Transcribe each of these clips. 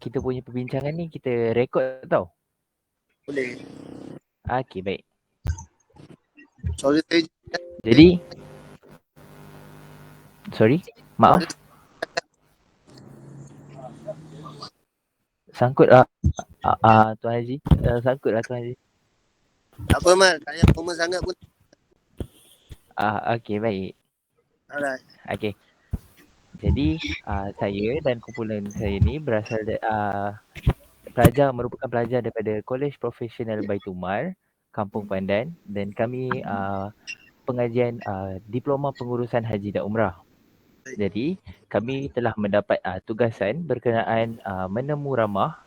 Kita punya perbincangan ni kita rekod tau. Boleh. Okey, baik. Sorry saya Jadi, maaf. Sangkut Tuan Haji. Sangkut Tuan Haji. tak apa Mal, tak payah lama sangat pun. Okey, baik. Alright. Okey. Jadi, saya dan kumpulan saya ni berasal merupakan pelajar daripada Kolej Profesional Baitumar, Kampung Pandan, dan kami pengajian Diploma Pengurusan Haji dan Umrah. Jadi, kami telah mendapat tugasan berkenaan menemu ramah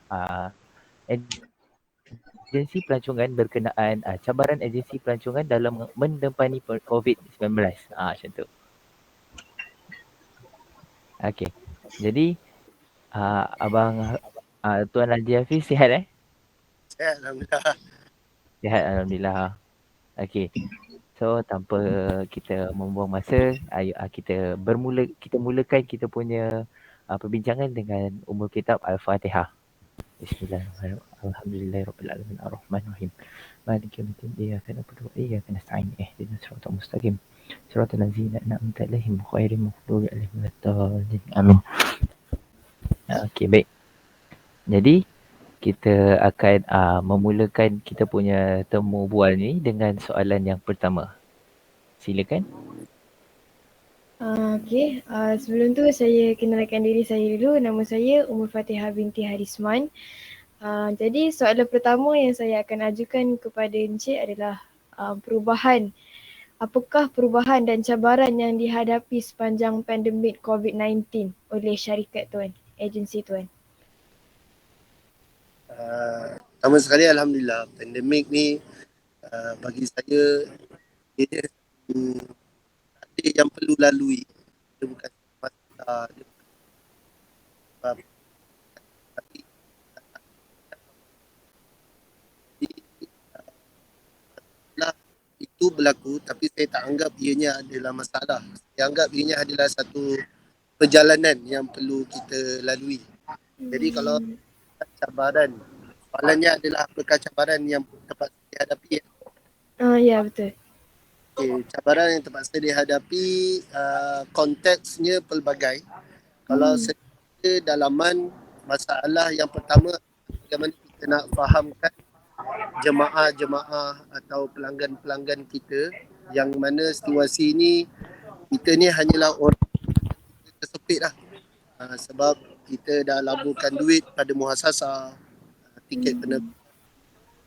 agensi pelancongan berkenaan cabaran agensi pelancongan dalam mendepani COVID-19. Macam tu. Okey. Jadi, Abang Tuan Haji Hafiz sihat Sihat Alhamdulillah. Sihat Alhamdulillah. Okey. So, tanpa kita membuang masa, kita mulakan kita punya perbincangan dengan Ummul Kitab Al-Fatihah. Bismillahirrahmanirrahim. Alhamdulillahirabbil alamin arrahmanirrahim. Maliki yaumiddin. Iyyaka na'budu wa iyyaka nasta'in. Ihdinas siratal mustaqim. Siratal ladzina an'amta 'alaihim ghairil maghdubi 'alaihim waladdallin. Amin. Okey, baik. Jadi kita akan memulakan kita punya temu bual ni dengan soalan yang pertama. Silakan. Okey, sebelum tu saya kenalkan diri saya dulu. Nama saya Ummul Fatihah binti Harisman. Jadi soalan pertama yang saya akan ajukan kepada Encik adalah perubahan. Apakah perubahan dan cabaran yang dihadapi sepanjang pandemik COVID-19 oleh syarikat tuan, agensi tuan? Pertama sekali Alhamdulillah, pandemik ni bagi saya dia ada yang perlu lalui. Dia bukan masalah, dia bukan tapi itu berlaku, tapi saya tak anggap ianya adalah masalah. Saya anggap ianya adalah satu perjalanan yang perlu kita lalui. Jadi kalau cabaran, soalannya adalah apakah cabaran yang terpaksa dihadapi? Ya, betul. Okay, cabaran yang terpaksa dihadapi konteksnya pelbagai. Kalau secara dalaman, masalah yang pertama bagaimana kita nak fahamkan jemaah-jemaah atau pelanggan-pelanggan kita yang mana situasi ini kita ni hanyalah orang tersepit lah. Sebab kita dah laburkan duit pada muhasasah, tiket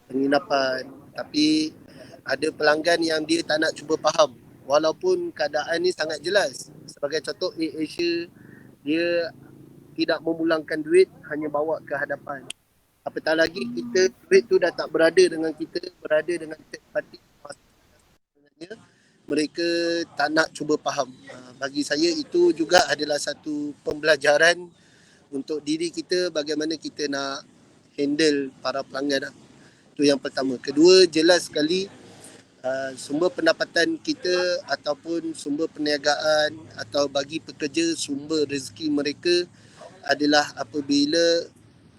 penginapan, tapi ada pelanggan yang dia tak nak cuba faham walaupun keadaan ni sangat jelas. Sebagai contoh, Asia dia tidak memulangkan duit, hanya bawa ke hadapan. Apatah lagi kita duit tu dah tak berada dengan kita, berada dengan third party. Mereka tak nak cuba faham. Bagi saya itu juga adalah satu pembelajaran untuk diri kita bagaimana kita nak handle para pelanggan. Itu yang pertama. Kedua, jelas sekali sumber pendapatan kita ataupun sumber perniagaan atau bagi pekerja sumber rezeki mereka adalah apabila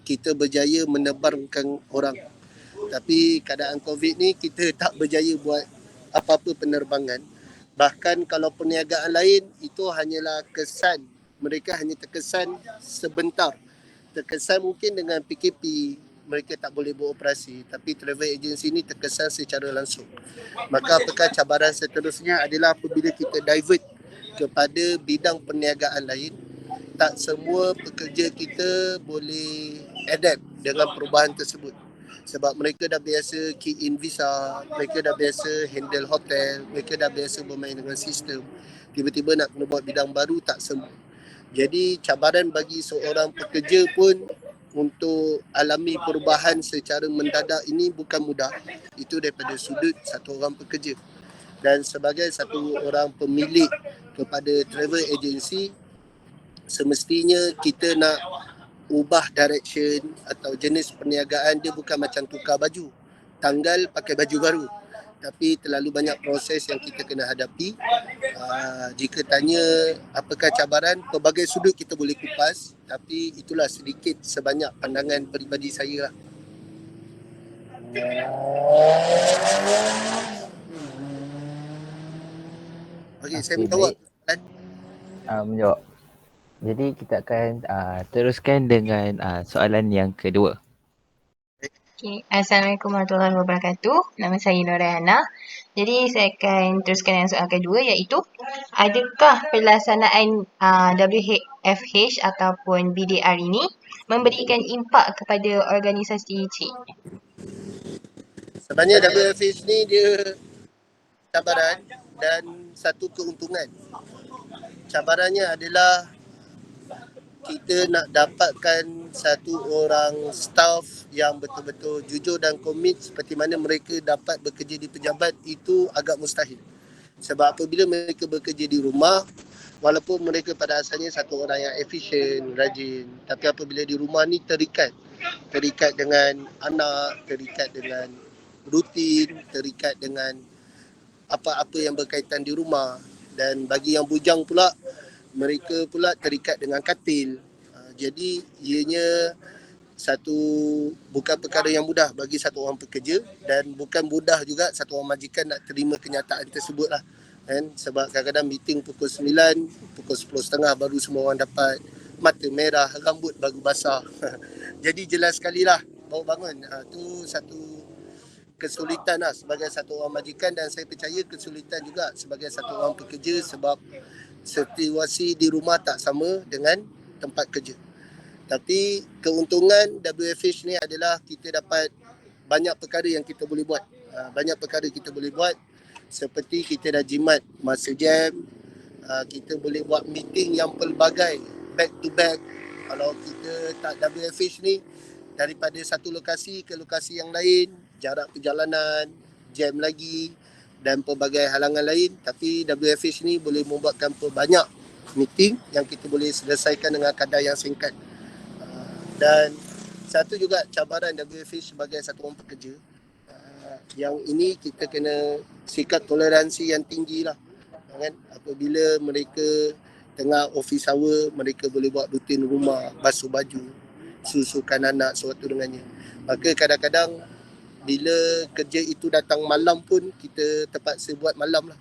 kita berjaya menerbangkan orang. Tapi keadaan COVID ni kita tak berjaya buat apa-apa penerbangan. Bahkan kalau perniagaan lain itu hanyalah kesan. Mereka hanya terkesan sebentar. Terkesan mungkin dengan PKP mereka tak boleh beroperasi, tapi travel agency ni terkesan secara langsung. Maka apakah cabaran seterusnya adalah apabila kita divert kepada bidang perniagaan lain, tak semua pekerja kita boleh adapt dengan perubahan tersebut. Sebab mereka dah biasa key in visa, mereka dah biasa handle hotel, mereka dah biasa bermain dengan sistem. Tiba-tiba nak kena buat bidang baru, tak semua. Jadi cabaran bagi seorang pekerja pun untuk alami perubahan secara mendadak ini bukan mudah. Itu daripada sudut satu orang pekerja. Dan sebagai satu orang pemilik kepada travel agency, semestinya kita nak ubah direction atau jenis perniagaan dia bukan macam tukar baju. Tanggal pakai baju baru. tapi terlalu banyak proses yang kita kena hadapi. Jika tanya apakah cabaran, pelbagai sudut kita boleh kupas, tapi itulah sedikit sebanyak pandangan peribadi saya lah. Okey, saya menjawab. Menjawab. Jadi kita akan teruskan dengan soalan yang kedua. Okay. Assalamualaikum warahmatullahi wabarakatuh. Nama saya Norayana. Jadi saya akan teruskan dengan soalan kedua, iaitu adakah pelaksanaan WFH ataupun BDR ini memberikan impak kepada organisasi cik? Sebenarnya WFH ni dia cabaran dan satu keuntungan. Cabarannya adalah kita nak dapatkan satu orang staff yang betul-betul jujur dan komit seperti mana mereka dapat bekerja di pejabat, itu agak mustahil. Sebab apabila mereka bekerja di rumah, walaupun mereka pada asalnya satu orang yang efisien, rajin, tapi apabila di rumah ni terikat dengan anak, terikat dengan rutin, terikat dengan apa-apa yang berkaitan di rumah. Dan bagi yang bujang pula, mereka pula terikat dengan katil. Jadi ianya satu bukan perkara yang mudah bagi satu orang pekerja, dan bukan mudah juga satu orang majikan nak terima kenyataan tersebut lah. Kan? Sebab kadang-kadang meeting pukul 9, pukul 10.30 baru semua orang dapat, mata merah, rambut baru basah. Jadi jelas sekali lah baru bangun. Tu satu kesulitan lah sebagai satu orang majikan, dan saya percaya kesulitan juga sebagai satu orang pekerja, sebab situasi di rumah tak sama dengan tempat kerja. Tapi keuntungan WFH ni adalah kita dapat banyak perkara yang kita boleh buat. Banyak perkara kita boleh buat, seperti kita dah jimat masa jam, kita boleh buat meeting yang pelbagai, back to back. Kalau kita tak WFH ni, daripada satu lokasi ke lokasi yang lain, jarak perjalanan, jam lagi dan pelbagai halangan lain. Tapi WFH ni boleh membuatkan banyak meeting yang kita boleh selesaikan dengan kadar yang singkat. Dan satu juga cabaran WFH sebagai satu orang pekerja, yang ini kita kena sikap toleransi yang tinggi lah. Kan? Apabila mereka tengah office hour, mereka boleh buat rutin rumah, basuh baju, susukan anak, suatu dengannya. Maka kadang-kadang bila kerja itu datang malam pun, kita terpaksa buat malam lah.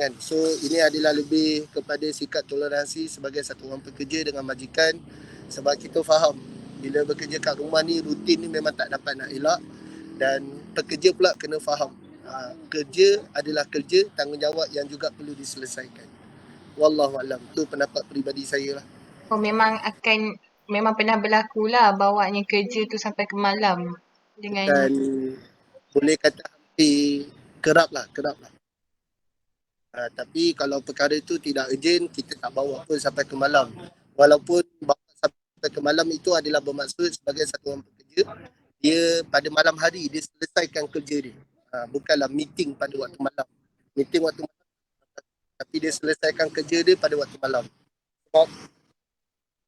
Kan? So ini adalah lebih kepada sikap toleransi sebagai satu orang pekerja dengan majikan. Sebab kita faham bila bekerja kat rumah ni, rutin ni memang tak dapat nak elak, dan pekerja pula kena faham kerja adalah kerja, tanggungjawab yang juga perlu diselesaikan. Wallahualam, tu pendapat peribadi saya lah. Oh, memang pernah berlaku lah bawanya kerja tu sampai ke malam dengan, dan boleh kata hampir kerap lah. Tapi kalau perkara itu tidak urgent, kita tak bawa pun sampai ke malam. Walaupun bawa sampai ke malam itu adalah bermaksud sebagai satu orang pekerja, dia pada malam hari dia selesaikan kerja dia. Bukanlah meeting pada waktu malam. Meeting waktu malam, tapi dia selesaikan kerja dia pada waktu malam. Sebab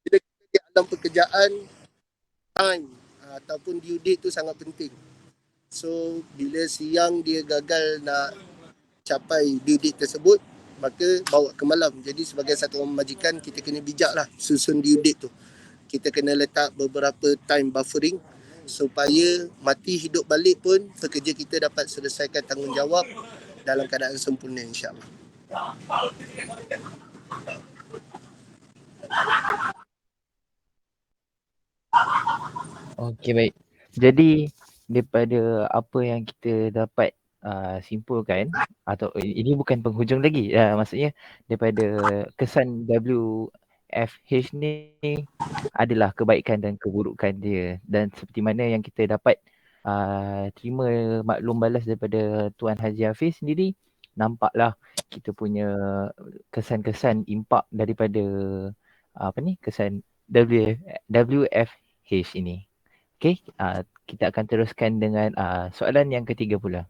bila kita di alam pekerjaan, time ataupun due date tu sangat penting. So bila siang dia gagal nak capai due date tersebut, maka bawa ke malam. Jadi sebagai satu orang majikan, kita kena bijak lah susun due date tu. Kita kena letak beberapa time buffering supaya mati hidup balik pun pekerja kita dapat selesaikan tanggungjawab dalam keadaan sempurna, insyaAllah. Okey, baik. Jadi daripada apa yang kita dapat simpulkan, atau ini bukan penghujung lagi, maksudnya daripada kesan WFH ni adalah kebaikan dan keburukan dia, dan seperti mana yang kita dapat terima maklum balas daripada Tuan Haji Hafiz sendiri, nampaklah kita punya kesan-kesan impak daripada kesan WFH ini. Okey, kita akan teruskan dengan soalan yang ketiga pula.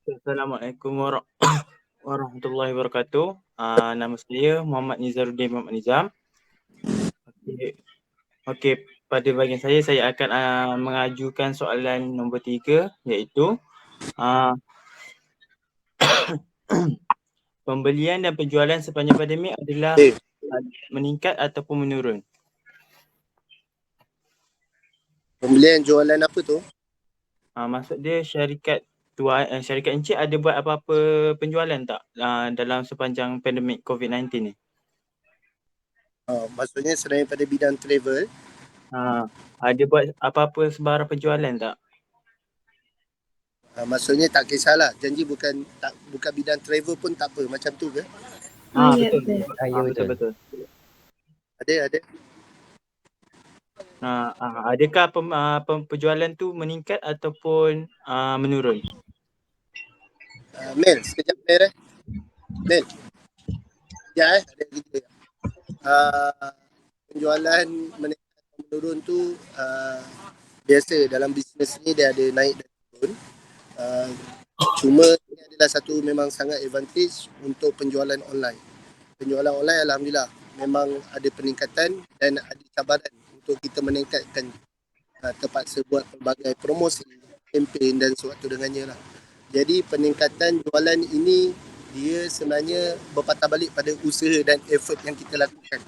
Assalamualaikum warahmatullahi wabarakatuh. Nama saya Muhammad Nizaruddin Muhammad Nizam. Okey, pada bahagian saya akan mengajukan soalan nombor 3 iaitu pembelian dan penjualan sepanjang pandemik adalah meningkat ataupun menurun? Pembelian jualan apa tu? Maksud dia syarikat Encik ada buat apa-apa penjualan tak dalam sepanjang pandemik COVID-19 ni? Maksudnya selain pada bidang travel, ada buat apa-apa sebarang penjualan tak? maksudnya tak kisahlah, janji bukan bidang travel pun tak apa, macam tu ke? Ya, Betul. betul. Betul. Ada. Adakah penjualan tu meningkat ataupun menurun? Mel, sekejap Mel Mel. Sekejap ada gitu. Penjualan meningkat menurun tu biasa dalam bisnes ni, dia ada naik dan turun. Cuma ini adalah satu memang sangat advantage untuk penjualan online. Penjualan online alhamdulillah memang ada peningkatan dan ada cabaran untuk kita meningkatkan, terpaksa buat pelbagai promosi, kempen dan sewaktu dengannya lah. Jadi peningkatan jualan ini dia sebenarnya berpatah balik pada usaha dan effort yang kita lakukan.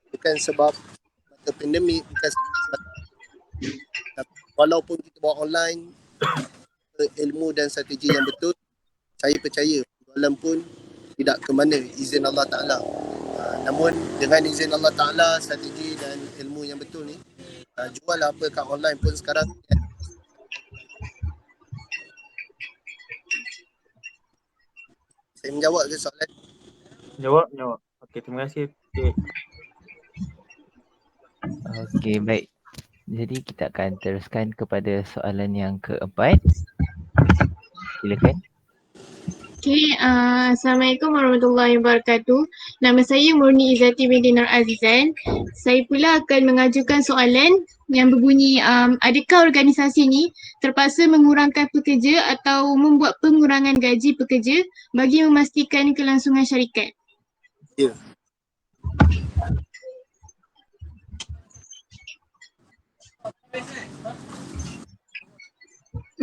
Bukan sebab mata pandemik, bukan sebab, walaupun kita buat online, ilmu dan strategi yang betul, saya percaya jualan pun tidak ke mana, izin Allah Ta'ala. Namun dengan izin Allah Ta'ala, strategi dan ilmu yang betul ni, jual apa kat online pun sekarang. Saya menjawab ke soalan? Jawab. Okey, terima kasih. Okey, baik. Jadi kita akan teruskan kepada soalan yang keempat. Silakan. Okay, Assalamualaikum warahmatullahi wabarakatuh. Nama saya Murni Izzati binti Nur Azizan. Saya pula akan mengajukan soalan yang berbunyi, adakah organisasi ini terpaksa mengurangkan pekerja atau membuat pengurangan gaji pekerja bagi memastikan kelangsungan syarikat? Ya.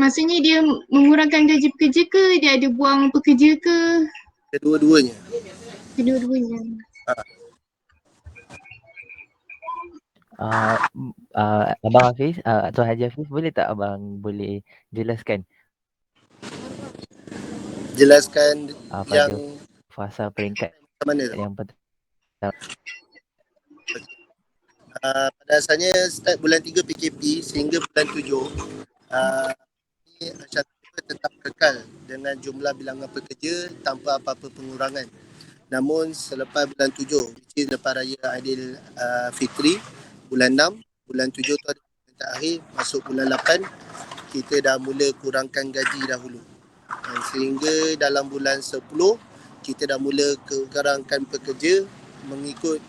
Maksudnya dia mengurangkan gaji pekerja ke, dia ada buang pekerja ke? Kedua-duanya. Kedua-duanya. Abang Hafiz, Tuan Haji Hafiz, boleh tak abang boleh jelaskan yang fasa peringkat mana yang pertama? Pada asalnya start bulan 3 PKP sehingga bulan 7, ini Asyarakat tetap kekal dengan jumlah bilangan pekerja tanpa apa-apa pengurangan. Namun selepas bulan 7, which is lepas Raya Aidil Fitri, bulan 6, bulan 7 tu ada peringkat akhir, masuk bulan 8, kita dah mula kurangkan gaji dahulu. Sehingga dalam bulan 10, kita dah mula kurangkan pekerja mengikut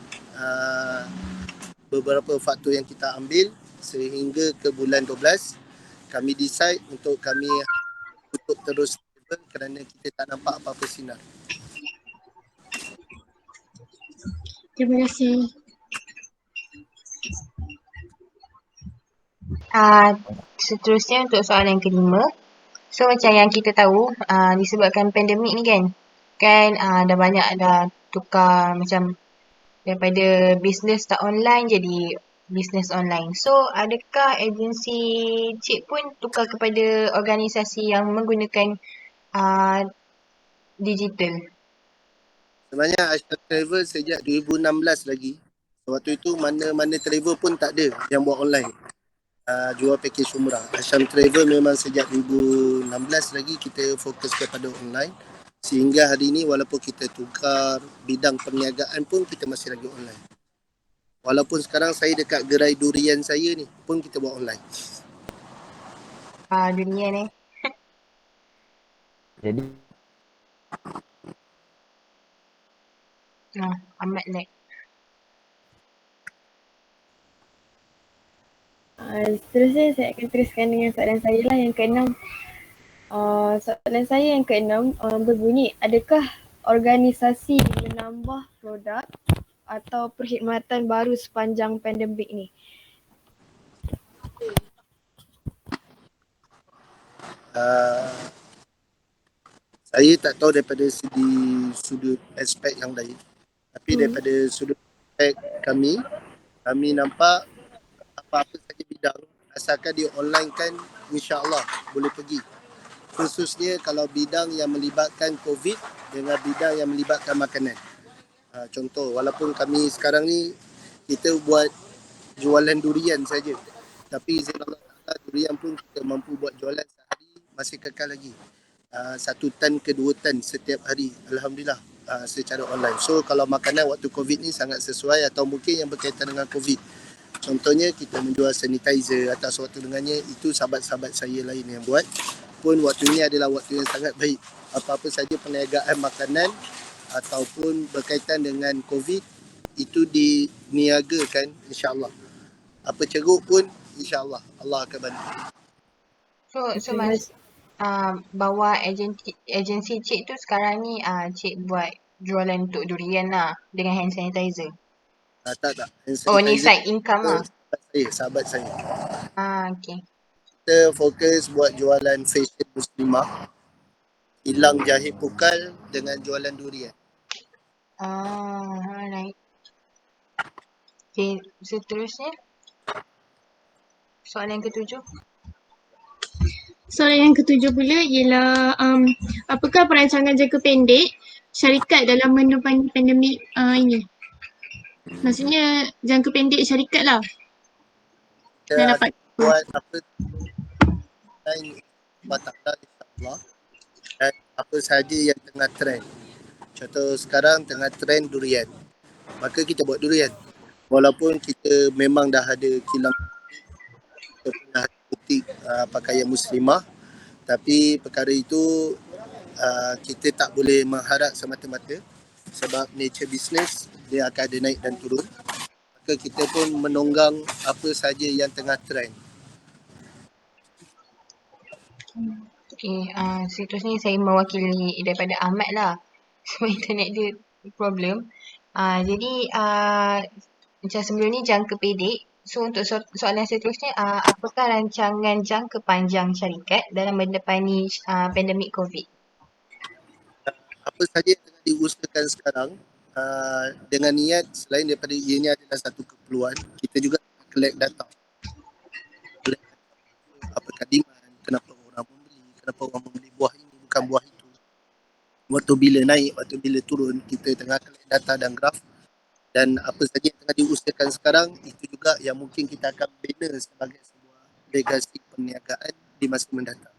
beberapa faktor yang kita ambil, sehingga ke bulan 12 kami decide untuk kami tutup terus kerana kita tak nampak apa-apa sinar. Terima kasih. Seterusnya untuk soalan yang kelima. So macam yang kita tahu, disebabkan pandemik ni kan dah banyak dah tukar macam daripada bisnes tak online jadi bisnes online. So adakah agensi Cik pun tukar kepada organisasi yang menggunakan digital? Sebenarnya Ashram Travel sejak 2016 lagi. Waktu itu mana-mana travel pun tak ada yang buat online. Jual pakej umrah. Ashram Travel memang sejak 2016 lagi kita fokus kepada online. Sehingga hari ini walaupun kita tukar bidang perniagaan pun kita masih lagi online. Walaupun sekarang saya dekat gerai durian saya ni pun kita buat online. Durian Jadi amat lag. Seterusnya saya akan teruskan dengan soalan saya lah yang keenam. Soalan saya yang keenam berbunyi, adakah organisasi menambah produk atau perkhidmatan baru sepanjang pandemik ni? Uh, saya tak tahu daripada sudut aspek yang lain, tapi daripada sudut aspek kami nampak apa-apa saja bidang asalkan dia online kan, insya-Allah boleh pergi. Khususnya kalau bidang yang melibatkan COVID dengan bidang yang melibatkan makanan. Contoh, walaupun kami sekarang ni kita buat jualan durian saja, tapi izin Allah Ta'ala durian pun kita mampu buat jualan sehari masih kekal lagi. 1 tan ke 2 tan setiap hari, Alhamdulillah, secara online. So kalau makanan waktu COVID ni sangat sesuai, atau mungkin yang berkaitan dengan COVID. Contohnya kita menjual sanitizer atau sesuatu dengannya, itu sahabat-sahabat saya lain yang buat. Pun waktu ini adalah waktu yang sangat baik. Apa-apa saja perniagaan makanan ataupun berkaitan dengan COVID itu diniagakan, insya-Allah. Apa ceruk pun insya-Allah Allah akan bantu. So Mas, bawa agensi cik tu sekarang ni cik buat jualan untuk durian lah dengan hand sanitizer. Tak. Oh ni side income lah. Sahabat saya. Okay. Kita fokus buat jualan fashion muslimah, hilang jahit pukal dengan jualan durian. Alright. Okay, seterusnya soalan yang ke-7. Soalan yang ke-7 pula ialah apakah perancangan jangka pendek syarikat dalam menepani pandemik ini? Maksudnya jangka pendek syarikat lah. Kita dapat buat apa lain bataklah, insya-Allah, dan apa sahaja yang tengah trend. Contoh sekarang tengah trend durian, maka kita buat durian. Walaupun kita memang dah ada kilang, kita pernah butik pakaian muslimah, tapi perkara itu kita tak boleh mengharap semata-mata, sebab nature business dia akan ada naik dan turun. Maka kita pun menunggang apa saja yang tengah trend. Okay, seterusnya saya mewakili daripada Ahmad lah. Sebab internet dia problem. Jadi macam sebelum ni jangka pendek. So untuk soalan seterusnya, apakah rancangan jangka panjang syarikat dalam menepani pandemik COVID? Apa saja yang tengah diusahakan sekarang, dengan niat selain daripada ianya adalah satu keperluan, kita juga collect data. Apa kandungan, kenapa orang membeli buah ini bukan buah itu, waktu bila naik, waktu bila turun, kita tengah collect data dan graf. Dan apa saja yang tengah diusahakan sekarang, itu juga yang mungkin kita akan bina sebagai sebuah legasi perniagaan di masa mendatang.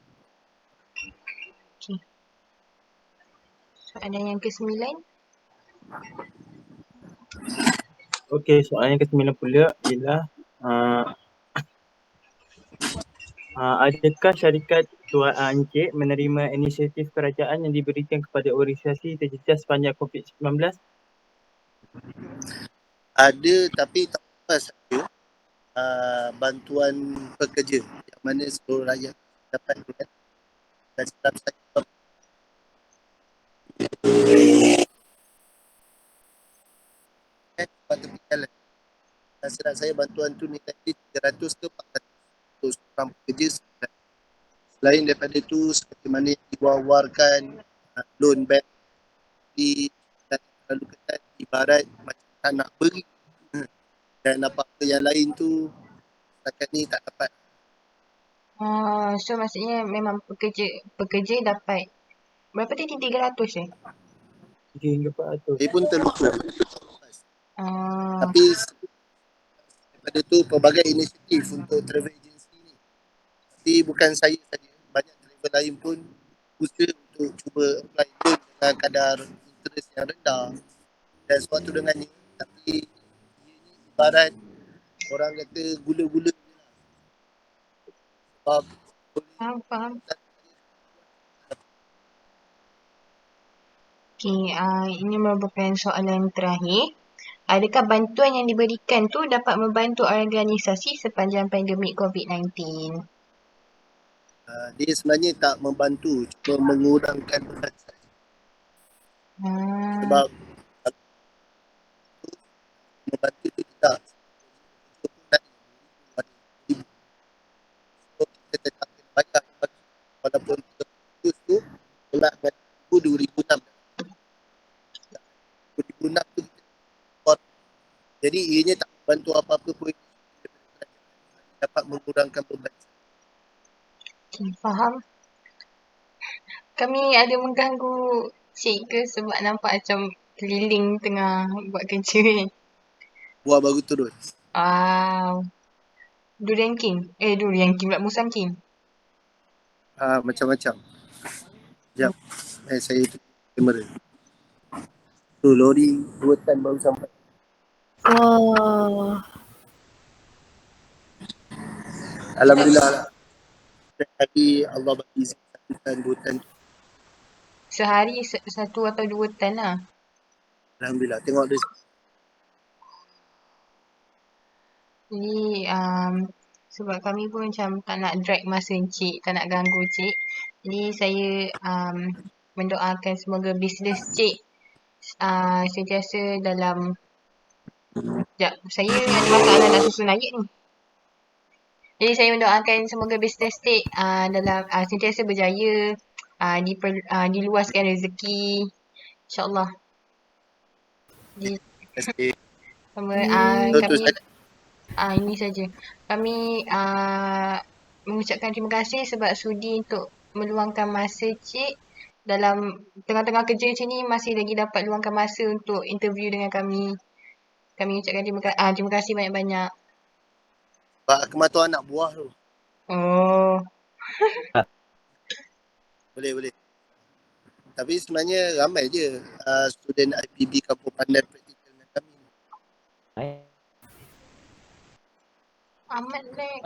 Okay. Soalan yang ke-9. Okey, soalan yang ke-9 pula ialah adakah syarikat Tuan Encik menerima inisiatif kerajaan yang diberikan kepada organisasi terjejas sepanjang COVID-19? Ada, tapi tak apa saja bantuan pekerja yang mana seluruh rakyat dapat duit. Dan silap saya tepi jalan. Dan silap saya bantuan tu nilai 300 ke 400 untuk orang pekerja. Selain daripada itu, seperti mana yang diwawarkan loan bank di terlalu ketat, ibarat macam tak nak beri dan apa-apa yang lain tu setakat ni tak dapat. So maksudnya memang pekerja dapat berapa tadi, 300 eh? 3 hingga 400. Saya pun terlupa. Tapi daripada tu pelbagai inisiatif untuk travel agency ni. Tapi bukan saya saja, banyak travel lain pun usaha untuk cuba apply loan dengan kadar interest yang rendah dan sesuatu dengannya. Tapi ia ni ibarat orang kata gula-gula je lah. Sebab Faham. Okay, ini merupakan soalan terakhir. Adakah bantuan yang diberikan tu dapat membantu organisasi sepanjang pandemik COVID-19? Dia sebenarnya tak membantu, cuma mengurangkan beban saja. Sebab membantu tu tidak. So kita tetap kena bayar walaupun Jadi ianya tak bantu apa-apa pun, dapat mengurangkan beban. Okay, faham. Kami ada mengganggu cik ke sebab nampak macam keliling tengah buat kerja ni? Buah baru turun. Durian King. Durian King pula, Musang King. Macam-macam. Sekejap. Saya tu kamera. Tu lori 2 tan baru sampai. Wah. Alhamdulillah lah. Hari Allah bagi izin 1 tan 2 tan. Sehari 1 atau 2 tan lah. Alhamdulillah. Tengok dia. Jadi sebab kami pun macam tak nak drag masa encik, tak nak ganggu encik. Jadi saya mendoakan semoga bisnes cik sentiasa dalam. Sekejap, saya ada masalah nak susun ayat ni. Jadi saya mendoakan semoga bisnes cik dalam sentiasa berjaya, diluaskan rezeki, insyaAllah. Jadi sama kami ini saja. Kami mengucapkan terima kasih sebab sudi untuk meluangkan masa cik dalam tengah-tengah kerja macam ni, masih lagi dapat luangkan masa untuk interview dengan kami. Kami ucapkan terima kasih banyak-banyak. Pak Akmal tu anak buah tu. Oh. Boleh. Tapi sebenarnya ramai je student IPB Kampung Pandan praktikal dengan kami. Amat lag.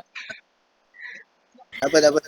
Apa.